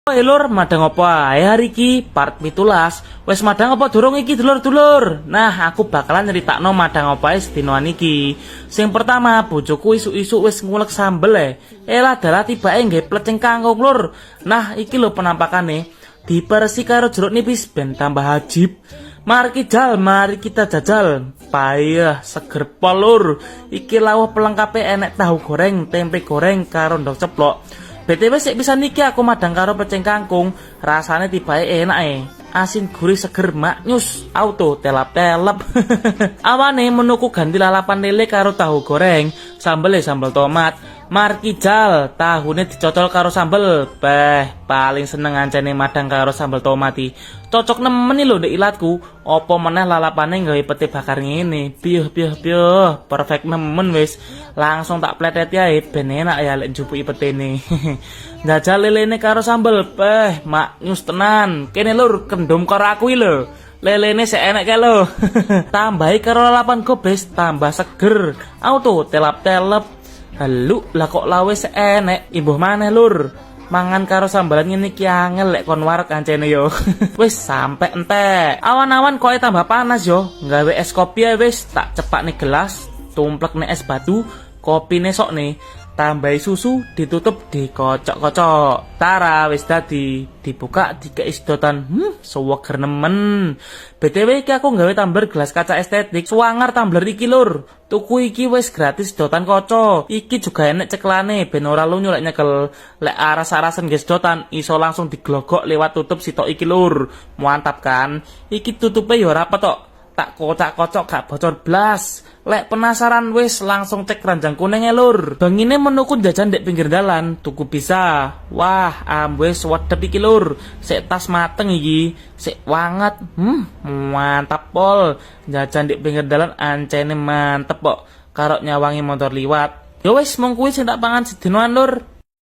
Oh lur, madang apa ae hari iki part 17. Wes madang apa durung iki dulur-dulur? Nah, aku bakalan nyeritakno madang apa ae sedinoan iki. Sing pertama, bojoku isuk-isuk wis ngulek sambel Elah dalah tibake nggih plecing kangkung lur. Nah, iki lho penampakane. Diperesi karo jeruk nipis ben tambah ajib. Mari kita jajal. Payah seger pol lur. Iki lawuh pelengkape enek tahu goreng, tempe goreng karo ndok ceplok. BTW sik bisa niki aku madang karo peceng kangkung, rasane tibae enak asin gurih seger maknyus, auto telap-telep. Awane menuku ganti lalapan lele karo tahu goreng, sambel tomat. Markijal, tahune dicocol karo sambel. Paling seneng ancene madang karo sambel tomati. Cocok nemen lho ndek ilatku. Apa meneh lalapane gawe pete bakar ngene. Piuh, perfect nemen wis. Langsung tak pleteti ae ben enak ya lek njupuki petene. Njajal lelene karo sambel. Maknyus tenan. Kene lur kendom karo aku lho. Lelene sik enak kae lho. Tambahi karo lalapan gobes tambah seger. Auto telap-telep. Halo, lah kok lawe enek, imbuh maneh lur. Mangan karo sambalan ngene iki angel lek kon wareg kancene yo. Wis sampe entek. Awan-awan koe tambah panas yo. Nggawe es kopi ae wis tak cepakne gelas, tumplekne es batu, kopine sokne, tambahi susu, ditutup dikocok-kocok. Tara wis dadi, dibuka dikei sedotan. Seweger nemen. BTW iki aku nggawe tumbler gelas kaca estetik. Suwanger tumbler iki lur. Tuku iki wis gratis sedotan kaca. Iki juga enek ceklane ben ora lunyu lek nyekel. Lek aras-arasen nggih sedotan iso langsung diglogok lewat tutup sitok iki lur. Mantap kan? Iki tutupe yo rapet tok. Tak kocak-kocok gak bocor blas. Lek penasaran wis langsung cek keranjang kuning lur. Bangine menuku jajan dek pinggir dalan, tuku bisa. Wah, wis wedep iki lur. Sik tas mateng iki, sik wanget. Mantap pol. Jajan dek pinggir dalan ancene mantep kok. Karo nyawangi motor liwat. Yo wis mung kuwi sing tak pangan sedinoan lur.